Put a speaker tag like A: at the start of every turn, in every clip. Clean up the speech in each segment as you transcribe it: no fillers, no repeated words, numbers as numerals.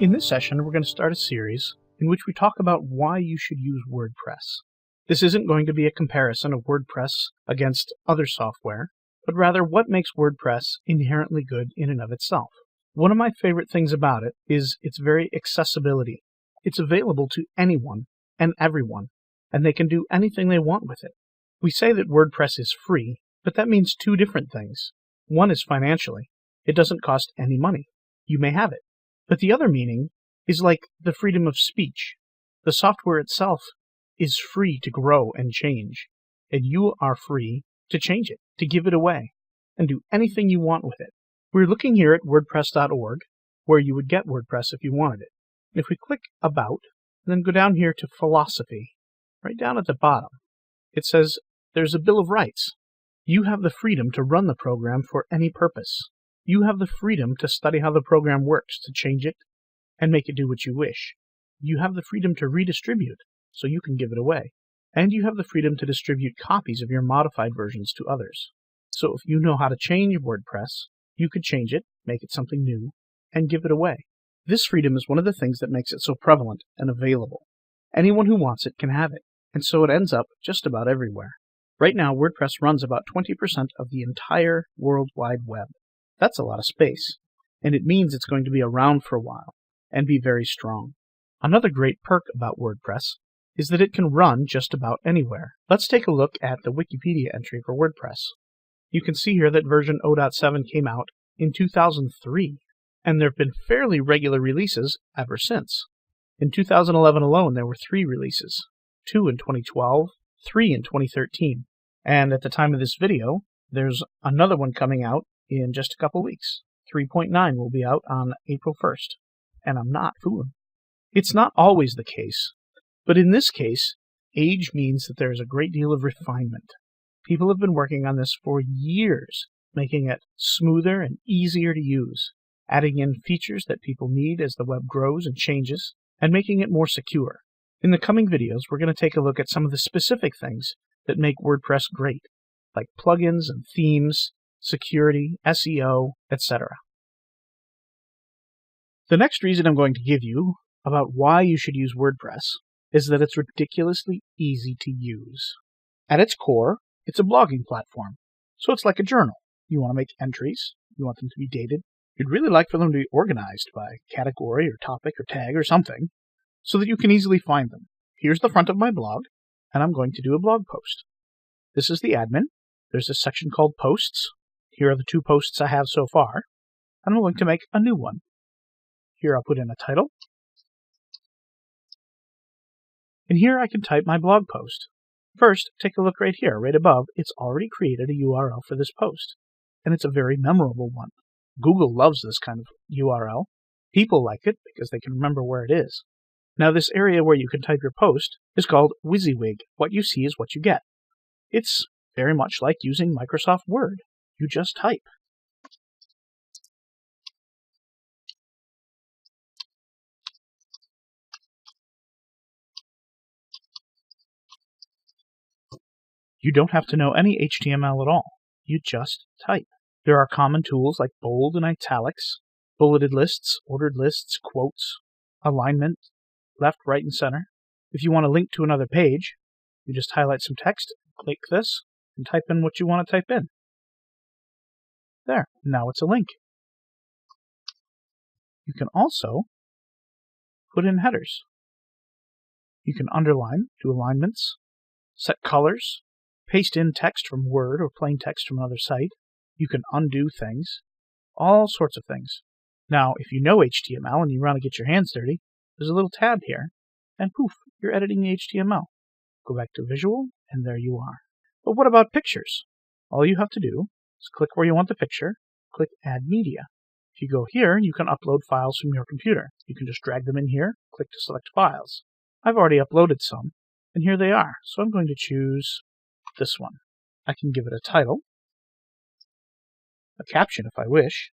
A: In this session, we're going to start a series in which we talk about why you should use WordPress. This isn't going to be a comparison of WordPress against other software, but rather what makes WordPress inherently good in and of itself. One of my favorite things about it is its very accessibility. It's available to anyone and everyone, and they can do anything they want with it. We say that WordPress is free, but that means two different things. One is financially. It doesn't cost any money. You may have it. But the other meaning is like the freedom of speech. The software itself is free to grow and change, and you are free to change it, to give it away, and do anything you want with it. We're looking here at WordPress.org, where you would get WordPress if you wanted it. And if we click About, and then go down here to Philosophy, right down at the bottom, it says there's a Bill of Rights. You have the freedom to run the program for any purpose. You have the freedom to study how the program works, to change it, and make it do what you wish. You have the freedom to redistribute, so you can give it away. And you have the freedom to distribute copies of your modified versions to others. So if you know how to change WordPress, you could change it, make it something new, and give it away. This freedom is one of the things that makes it so prevalent and available. Anyone who wants it can have it, and so it ends up just about everywhere. Right now, WordPress runs about 20% of the entire World Wide Web. That's a lot of space, and it means it's going to be around for a while and be very strong. Another great perk about WordPress is that it can run just about anywhere. Let's take a look at the Wikipedia entry for WordPress. You can see here that version 0.7 came out in 2003, and there have been fairly regular releases ever since. In 2011 alone, there were 3 releases, 2 in 2012, 3 in 2013, and at the time of this video, there's another one coming out in just a couple weeks. 3.9 will be out on April 1st, and I'm not fooling. It's not always the case, but in this case, age means that there's a great deal of refinement. People have been working on this for years, making it smoother and easier to use, adding in features that people need as the web grows and changes, and making it more secure. In the coming videos, we're going to take a look at some of the specific things that make WordPress great, like plugins and themes, security, SEO, etc. The next reason I'm going to give you about why you should use WordPress is that it's ridiculously easy to use. At its core, it's a blogging platform, so it's like a journal. You want to make entries, you want them to be dated, you'd really like for them to be organized by category or topic or tag or something, so that you can easily find them. Here's the front of my blog, and I'm going to do a blog post. This is the admin. There's a section called Posts. Here are the 2 posts I have so far, and I'm going to make a new one. Here I'll put in a title, and here I can type my blog post. First, take a look right here, right above. It's already created a URL for this post, and it's a very memorable one. Google loves this kind of URL. People like it because they can remember where it is. Now this area where you can type your post is called WYSIWYG. What you see is what you get. It's very much like using Microsoft Word. You just type. You don't have to know any HTML at all. You just type. There are common tools like bold and italics, bulleted lists, ordered lists, quotes, alignment, left, right, and center. If you want to link to another page, you just highlight some text, click this, and type in what you want to type in. There, now it's a link. You can also put in headers. You can underline, do alignments, set colors, paste in text from Word or plain text from another site. You can undo things, all sorts of things. Now, if you know HTML and you want to get your hands dirty, there's a little tab here, and poof, you're editing the HTML. Go back to Visual, and there you are. But what about pictures? All you have to do is click where you want the picture, click Add Media. If you go here, you can upload files from your computer. You can just drag them in here, click to select files. I've already uploaded some, and here they are. So I'm going to choose this one. I can give it a title, a caption if I wish,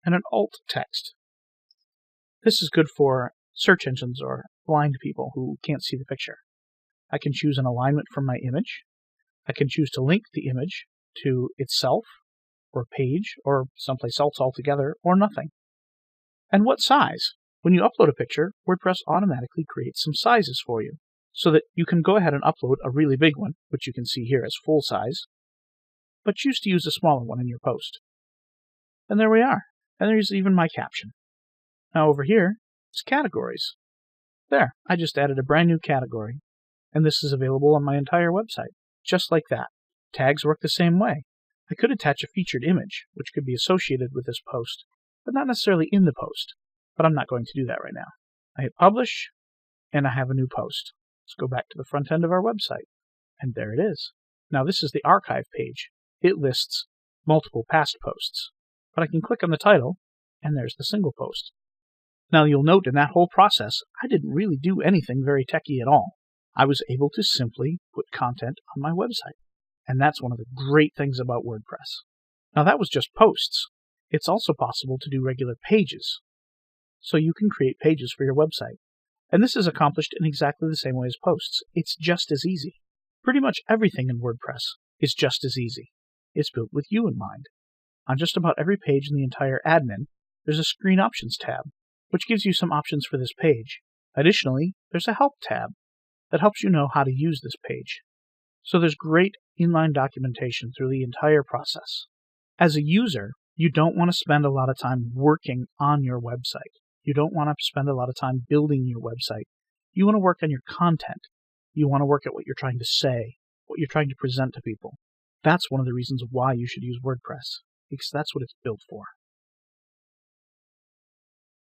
A: and an alt text. This is good for search engines or blind people who can't see the picture. I can choose an alignment from my image. I can choose to link the image to itself, or page, or someplace else altogether, or nothing. And what size? When you upload a picture, WordPress automatically creates some sizes for you, so that you can go ahead and upload a really big one, which you can see here as full size, but choose to use a smaller one in your post. And there we are. And there's even my caption. Now over here is categories. There, I just added a brand new category, and this is available on my entire website, just like that. Tags work the same way. I could attach a featured image, which could be associated with this post, but not necessarily in the post. But I'm not going to do that right now. I hit publish, and I have a new post. Let's go back to the front end of our website, and there it is. Now this is the archive page. It lists multiple past posts, but I can click on the title, and there's the single post. Now you'll note in that whole process, I didn't really do anything very techy at all. I was able to simply put content on my website, and that's one of the great things about WordPress. Now that was just posts. It's also possible to do regular pages. So you can create pages for your website. And this is accomplished in exactly the same way as posts. It's just as easy. Pretty much everything in WordPress is just as easy. It's built with you in mind. On just about every page in the entire admin, there's a Screen Options tab, which gives you some options for this page. Additionally, there's a Help tab that helps you know how to use this page. So there's great inline documentation through the entire process. As a user, you don't want to spend a lot of time working on your website. You don't want to spend a lot of time building your website. You want to work on your content. You want to work at what you're trying to say, what you're trying to present to people. That's one of the reasons why you should use WordPress, because that's what it's built for.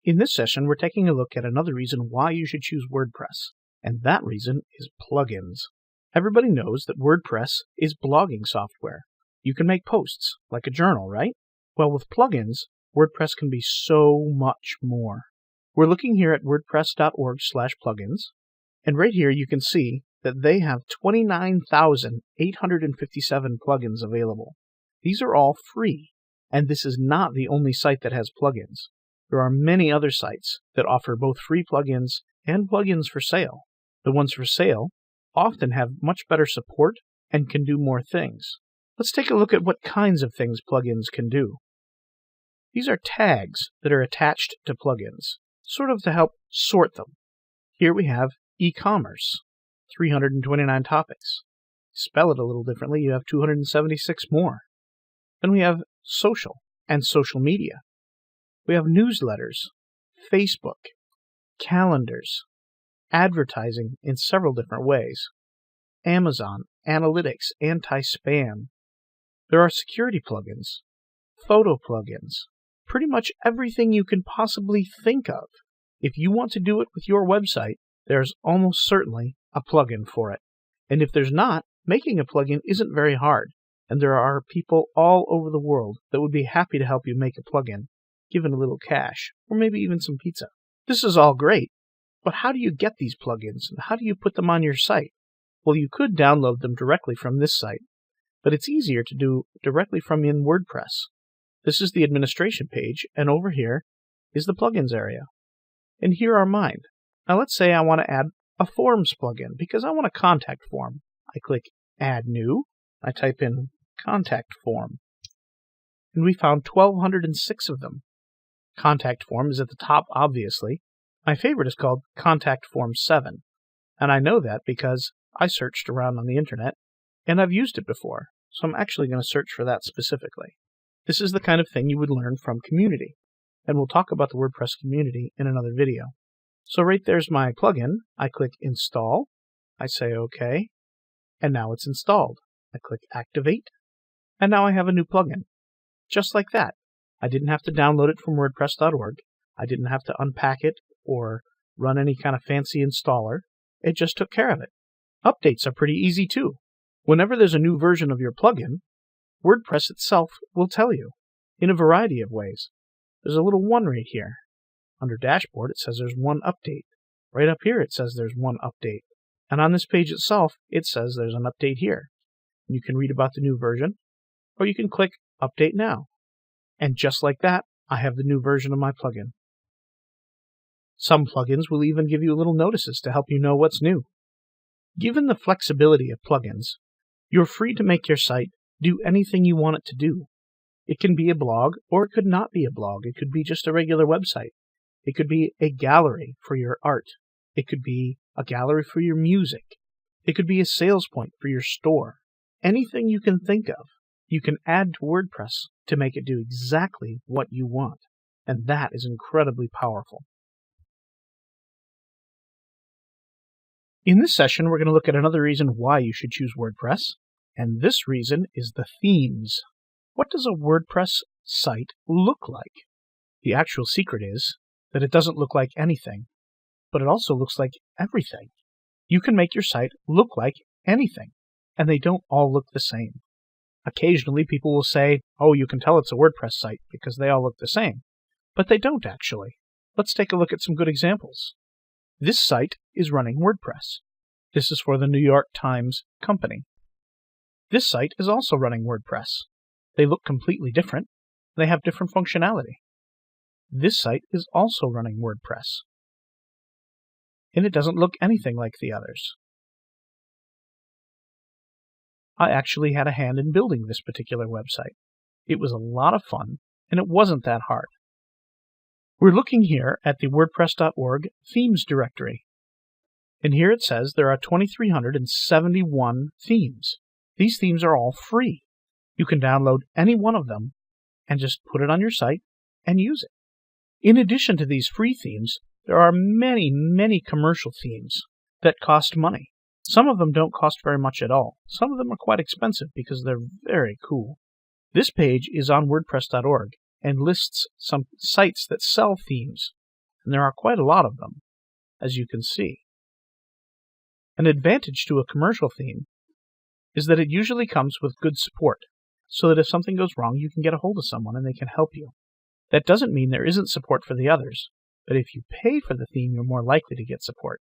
A: In this session, we're taking a look at another reason why you should choose WordPress, and that reason is plugins. Everybody knows that WordPress is blogging software. You can make posts, like a journal, right? Well, with plugins, WordPress can be so much more. We're looking here at wordpress.org/plugins, and right here you can see that they have 29,857 plugins available. These are all free, and this is not the only site that has plugins. There are many other sites that offer both free plugins and plugins for sale. The ones for sale often have much better support and can do more things. Let's take a look at what kinds of things plugins can do. These are tags that are attached to plugins, sort of to help sort them. Here we have e-commerce, 329 topics. Spell it a little differently, you have 276 more. Then we have social and social media. We have newsletters, Facebook, calendars, advertising in several different ways, Amazon, analytics, anti-spam. There are security plugins, photo plugins, pretty much everything you can possibly think of. If you want to do it with your website, there's almost certainly a plugin for it. And if there's not, making a plugin isn't very hard, and there are people all over the world that would be happy to help you make a plugin, given a little cash, or maybe even some pizza. This is all great, but how do you get these plugins, and how do you put them on your site? Well, you could download them directly from this site, but it's easier to do directly from in WordPress. This is the administration page, and over here is the plugins area. And here are mine. Now let's say I want to add a forms plugin, because I want a contact form. I click Add New, I type in Contact Form, and we found 1,206 of them. Contact Form is at the top, obviously. My favorite is called Contact Form 7, and I know that because I searched around on the internet, and I've used it before, so I'm actually going to search for that specifically. This is the kind of thing you would learn from community, and we'll talk about the WordPress community in another video. So right there's my plugin. I click Install, I say OK, and now it's installed. I click Activate, and now I have a new plugin. Just like that. I didn't have to download it from WordPress.org. I didn't have to unpack it or run any kind of fancy installer. It just took care of it. Updates are pretty easy too. Whenever there's a new version of your plugin, WordPress itself will tell you in a variety of ways. There's a little 1 right here. Under Dashboard, it says there's 1 update. Right up here, it says there's 1 update. And on this page itself, it says there's an update here. You can read about the new version, or you can click Update Now. And just like that, I have the new version of my plugin. Some plugins will even give you little notices to help you know what's new. Given the flexibility of plugins, you're free to make your site do anything you want it to do. It can be a blog, or it could not be a blog. It could be just a regular website. It could be a gallery for your art. It could be a gallery for your music. It could be a sales point for your store. Anything you can think of, you can add to WordPress to make it do exactly what you want. And that is incredibly powerful. In this session, we're going to look at another reason why you should choose WordPress. And this reason is the themes. What does a WordPress site look like? The actual secret is that it doesn't look like anything, but it also looks like everything. You can make your site look like anything, and they don't all look the same. Occasionally, people will say, oh, you can tell it's a WordPress site because they all look the same, but they don't actually. Let's take a look at some good examples. This site is running WordPress. This is for the New York Times Company. This site is also running WordPress. They look completely different. They have different functionality. This site is also running WordPress. And it doesn't look anything like the others. I actually had a hand in building this particular website. It was a lot of fun, and it wasn't that hard. We're looking here at the WordPress.org themes directory. And here it says there are 2,371 themes. These themes are all free. You can download any one of them and just put it on your site and use it. In addition to these free themes, there are many, many commercial themes that cost money. Some of them don't cost very much at all. Some of them are quite expensive because they're very cool. This page is on WordPress.org and lists some sites that sell themes, and there are quite a lot of them, as you can see. An advantage to a commercial theme is that it usually comes with good support, so that if something goes wrong, you can get a hold of someone and they can help you. That doesn't mean there isn't support for the others, but if you pay for the theme, you're more likely to get support.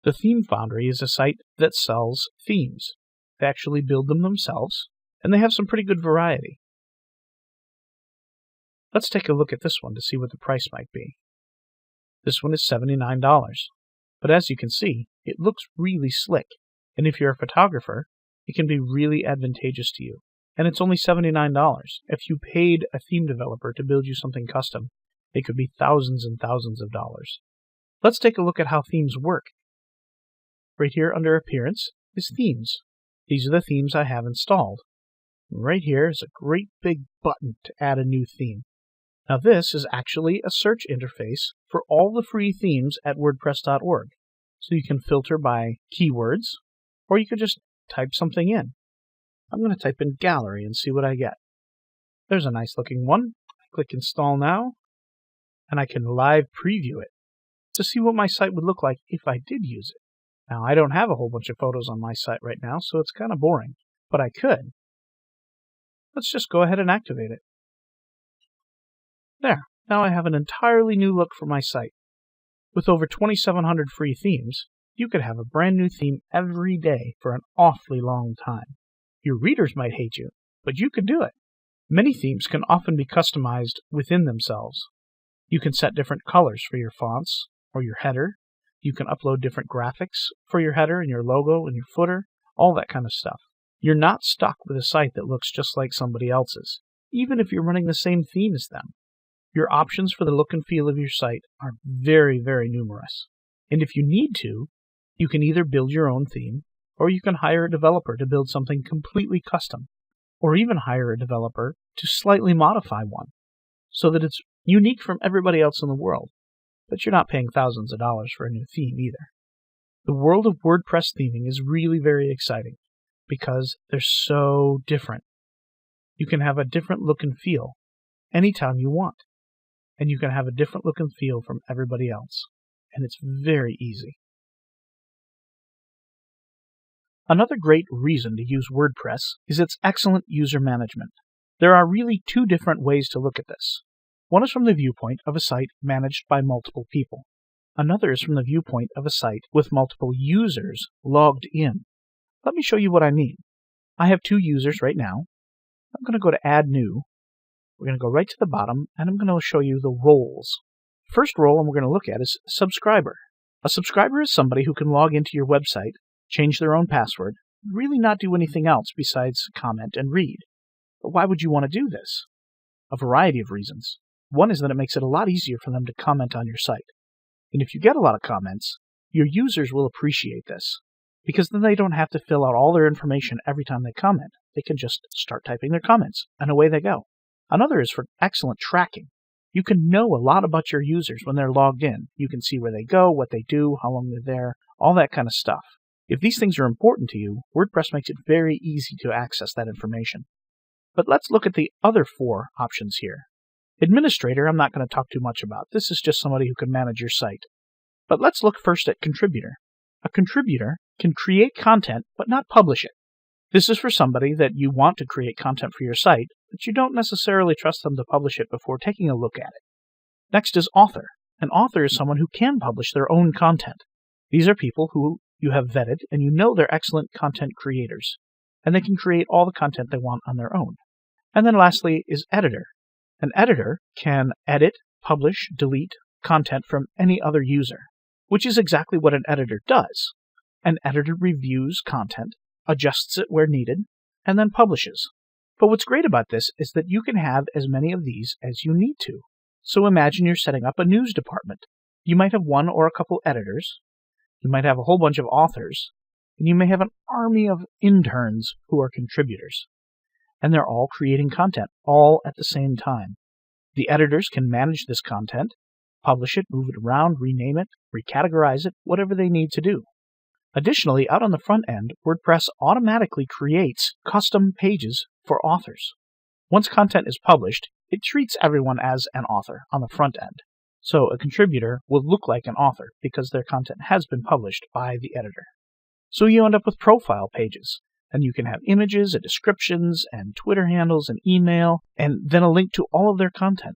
A: The Theme Foundry is a site that sells themes. They actually build them themselves, and they have some pretty good variety. Let's take a look at this one to see what the price might be. This one is $79, but as you can see, it looks really slick, and if you're a photographer, it can be really advantageous to you. And it's only $79. If you paid a theme developer to build you something custom, it could be thousands and thousands of dollars. Let's take a look at how themes work. Right here under Appearance is Themes. These are the themes I have installed. Right here is a great big button to add a new theme. Now this is actually a search interface for all the free themes at WordPress.org. So you can filter by keywords, or you could just type something in. I'm going to type in gallery and see what I get. There's a nice looking one. I click Install Now, and I can live preview it to see what my site would look like if I did use it. Now, I don't have a whole bunch of photos on my site right now, so it's kind of boring, but I could. Let's just go ahead and activate it. There, now I have an entirely new look for my site. With over 2,700 free themes, you could have a brand new theme every day for an awfully long time. Your readers might hate you, but you could do it. Many themes can often be customized within themselves. You can set different colors for your fonts or your header. You can upload different graphics for your header and your logo and your footer, all that kind of stuff. You're not stuck with a site that looks just like somebody else's, even if you're running the same theme as them. Your options for the look and feel of your site are very, very numerous. And if you need to, you can either build your own theme, or you can hire a developer to build something completely custom, or even hire a developer to slightly modify one, so that it's unique from everybody else in the world, but you're not paying thousands of dollars for a new theme either. The world of WordPress theming is really very exciting, because they're so different. You can have a different look and feel anytime you want, and you can have a different look and feel from everybody else, and it's very easy. Another great reason to use WordPress is its excellent user management. There are really two different ways to look at this. One is from the viewpoint of a site managed by multiple people. Another is from the viewpoint of a site with multiple users logged in. Let me show you what I mean. I have 2 users right now. I'm going to go to Add New. We're going to go right to the bottom, and I'm going to show you the roles. First role we're going to look at is subscriber. A subscriber is somebody who can log into your website, change their own password, really not do anything else besides comment and read. But why would you want to do this? A variety of reasons. One is that it makes it a lot easier for them to comment on your site. And if you get a lot of comments, your users will appreciate this, because then they don't have to fill out all their information every time they comment. They can just start typing their comments, and away they go. Another is for excellent tracking. You can know a lot about your users when they're logged in. You can see where they go, what they do, how long they're there, all that kind of stuff. If these things are important to you, WordPress makes it very easy to access that information. But let's look at the other 4 options here. Administrator, I'm not going to talk too much about. This is just somebody who can manage your site. But let's look first at contributor. A contributor can create content but not publish it. This is for somebody that you want to create content for your site, but you don't necessarily trust them to publish it before taking a look at it. Next is author. An author is someone who can publish their own content. These are people who you have vetted and you know they're excellent content creators, and they can create all the content they want on their own. And then lastly is editor. An editor can edit, publish, delete content from any other user, which is exactly what an editor does. An editor reviews content, adjusts it where needed, and then publishes. But what's great about this is that you can have as many of these as you need to. So imagine you're setting up a news department. You might have 1 or a couple editors, you might have a whole bunch of authors, and you may have an army of interns who are contributors. And they're all creating content, all at the same time. The editors can manage this content, publish it, move it around, rename it, recategorize it, whatever they need to do. Additionally, out on the front end, WordPress automatically creates custom pages for authors. Once content is published, it treats everyone as an author on the front end. So a contributor will look like an author because their content has been published by the editor. So you end up with profile pages, and you can have images and descriptions and Twitter handles and email, and then a link to all of their content.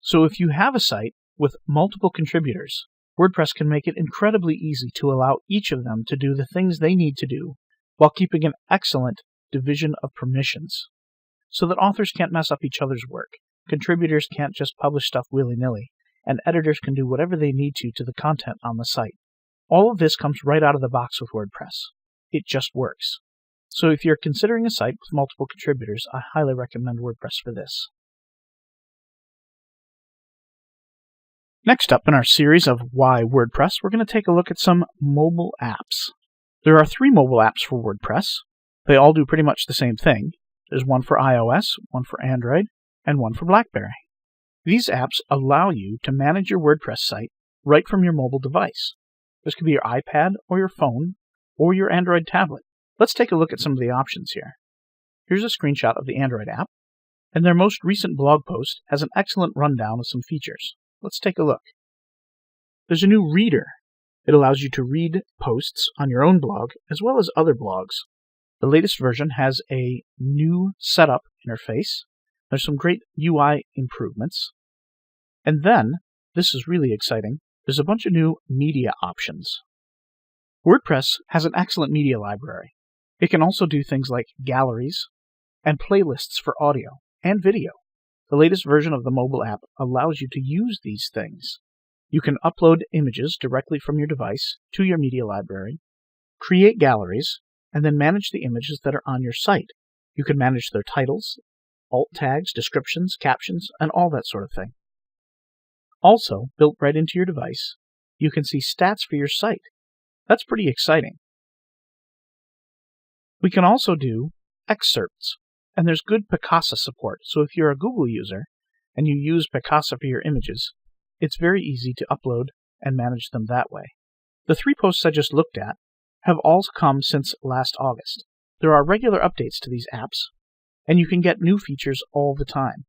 A: So if you have a site with multiple contributors, WordPress can make it incredibly easy to allow each of them to do the things they need to do while keeping an excellent division of permissions, so that authors can't mess up each other's work, contributors can't just publish stuff willy-nilly, and editors can do whatever they need to the content on the site. All of this comes right out of the box with WordPress. It just works. So if you're considering a site with multiple contributors, I highly recommend WordPress for this. Next up in our series of Why WordPress, we're going to take a look at some mobile apps. There are 3 mobile apps for WordPress. They all do pretty much the same thing. There's one for iOS, one for Android, and one for BlackBerry. These apps allow you to manage your WordPress site right from your mobile device. This could be your iPad or your phone or your Android tablet. Let's take a look at some of the options here. Here's a screenshot of the Android app, and their most recent blog post has an excellent rundown of some features. Let's take a look. There's a new reader. It allows you to read posts on your own blog as well as other blogs. The latest version has a new setup interface. There's some great UI improvements. And then, this is really exciting, there's a bunch of new media options. WordPress has an excellent media library. It can also do things like galleries and playlists for audio and video. The latest version of the mobile app allows you to use these things. You can upload images directly from your device to your media library, create galleries, and then manage the images that are on your site. You can manage their titles, alt tags, descriptions, captions, and all that sort of thing. Also, built right into your device, you can see stats for your site. That's pretty exciting. We can also do excerpts, and there's good Picasa support, so if you're a Google user and you use Picasa for your images, it's very easy to upload and manage them that way. The 3 posts I just looked at have all come since last August. There are regular updates to these apps, and you can get new features all the time.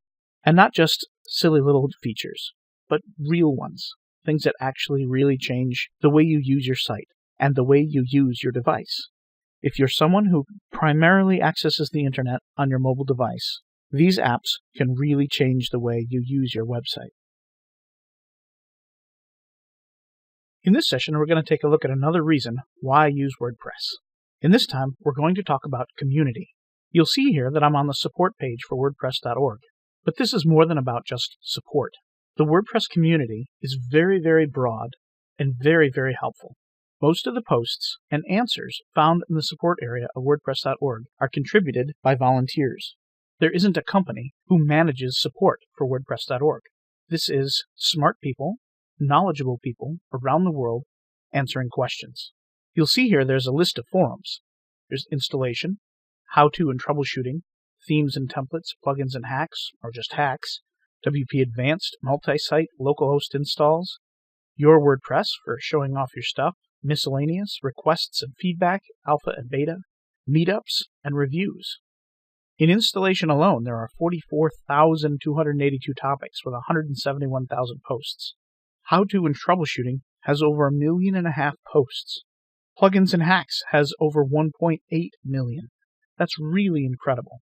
A: And not just silly little features, but real ones. Things that actually really change the way you use your site and the way you use your device. If you're someone who primarily accesses the internet on your mobile device, these apps can really change the way you use your website. In this session, we're going to take a look at another reason why I use WordPress. In this time, we're going to talk about community. You'll see here that I'm on the support page for WordPress.org, but this is more than about just support. The WordPress community is very, very broad and very, very helpful. Most of the posts and answers found in the support area of WordPress.org are contributed by volunteers. There isn't a company who manages support for WordPress.org. This is smart people, knowledgeable people around the world answering questions. You'll see here there's a list of forums. There's installation, how-to and troubleshooting, themes and templates, plugins and hacks, or just hacks, WP Advanced, multi-site, localhost installs, your WordPress for showing off your stuff, miscellaneous, requests and feedback, alpha and beta, meetups, and reviews. In installation alone, there are 44,282 topics with 171,000 posts. How-to and troubleshooting has over 1.5 million posts. Plugins and hacks has over 1.8 million. That's really incredible.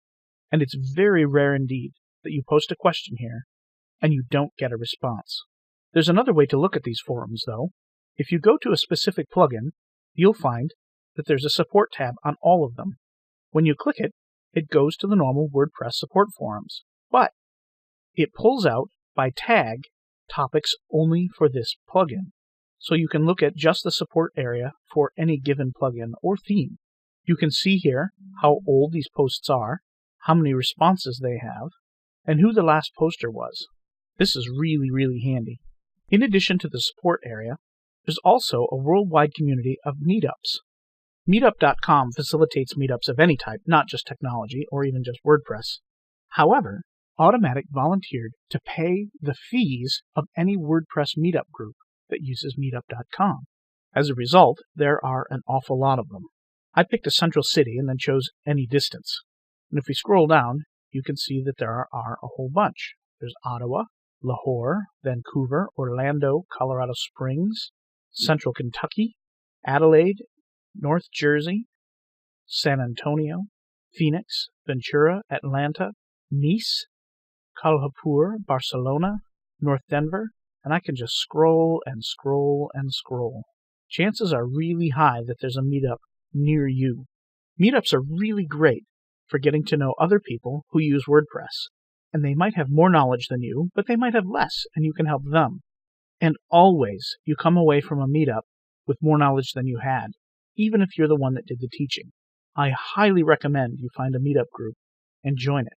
A: And it's very rare indeed that you post a question here and you don't get a response. There's another way to look at these forums, though. If you go to a specific plugin, you'll find that there's a support tab on all of them. When you click it, it goes to the normal WordPress support forums, but it pulls out by tag topics only for this plugin. So you can look at just the support area for any given plugin or theme. You can see here how old these posts are, how many responses they have, and who the last poster was. This is really, really handy. In addition to the support area, there's also a worldwide community of meetups. Meetup.com facilitates meetups of any type, not just technology or even just WordPress. However, Automatic volunteered to pay the fees of any WordPress meetup group that uses meetup.com. As a result, there are an awful lot of them. I picked a central city and then chose any distance. And if we scroll down, you can see that there are a whole bunch. There's Ottawa, Lahore, Vancouver, Orlando, Colorado Springs, Central Kentucky, Adelaide, North Jersey, San Antonio, Phoenix, Ventura, Atlanta, Nice, Kolhapur, Barcelona, North Denver, and I can just scroll and scroll and scroll. Chances are really high that there's a meetup near you. Meetups are really great for getting to know other people who use WordPress. And they might have more knowledge than you, but they might have less, and you can help them. And always, you come away from a meetup with more knowledge than you had, even if you're the one that did the teaching. I highly recommend you find a meetup group and join it.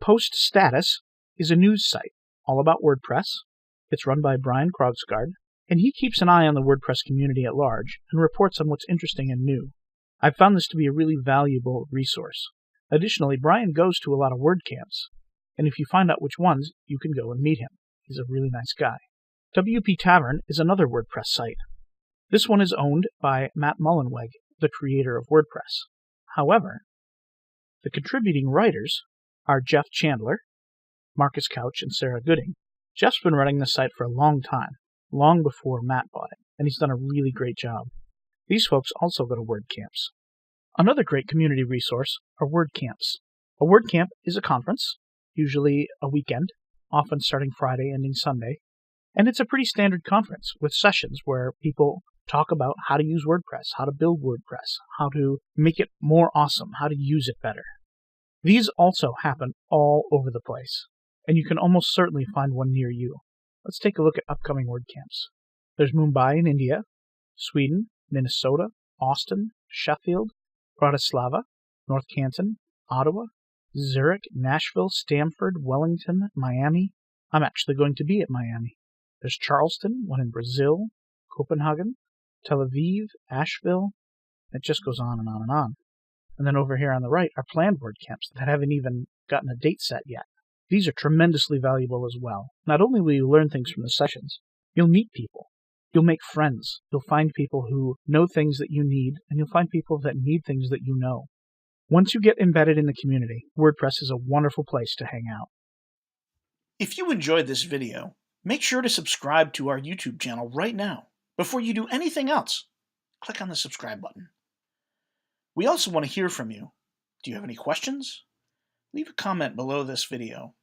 A: Post Status is a news site all about WordPress. It's run by Brian Krogsgaard, and he keeps an eye on the WordPress community at large and reports on what's interesting and new. I've found this to be a really valuable resource. Additionally, Brian goes to a lot of WordCamps, and if you find out which ones, you can go and meet him. He's a really nice guy. WP Tavern is another WordPress site. This one is owned by Matt Mullenweg, the creator of WordPress. However, the contributing writers are Jeff Chandler, Marcus Couch, and Sarah Gooding. Jeff's been running this site for a long time, long before Matt bought it, and he's done a really great job. These folks also go to WordCamps. Another great community resource are WordCamps. A WordCamp is a conference, usually a weekend, often starting Friday, ending Sunday, and it's a pretty standard conference with sessions where people talk about how to use WordPress, how to build WordPress, how to make it more awesome, how to use it better. These also happen all over the place, and you can almost certainly find one near you. Let's take a look at upcoming WordCamps. There's Mumbai in India, Sweden, Minnesota, Austin, Sheffield, Bratislava, North Canton, Ottawa, Zurich, Nashville, Stamford, Wellington, Miami. I'm actually going to be at Miami. There's Charleston, one in Brazil, Copenhagen, Tel Aviv, Asheville. It just goes on and on and on. And then over here on the right are planned WordCamps that haven't even gotten a date set yet. These are tremendously valuable as well. Not only will you learn things from the sessions, you'll meet people. You'll make friends. You'll find people who know things that you need, and you'll find people that need things that you know. Once you get embedded in the community, WordPress is a wonderful place to hang out.
B: If you enjoyed this video, make sure to subscribe to our YouTube channel right now. Before you do anything else, click on the subscribe button. We also want to hear from you. Do you have any questions? Leave a comment below this video,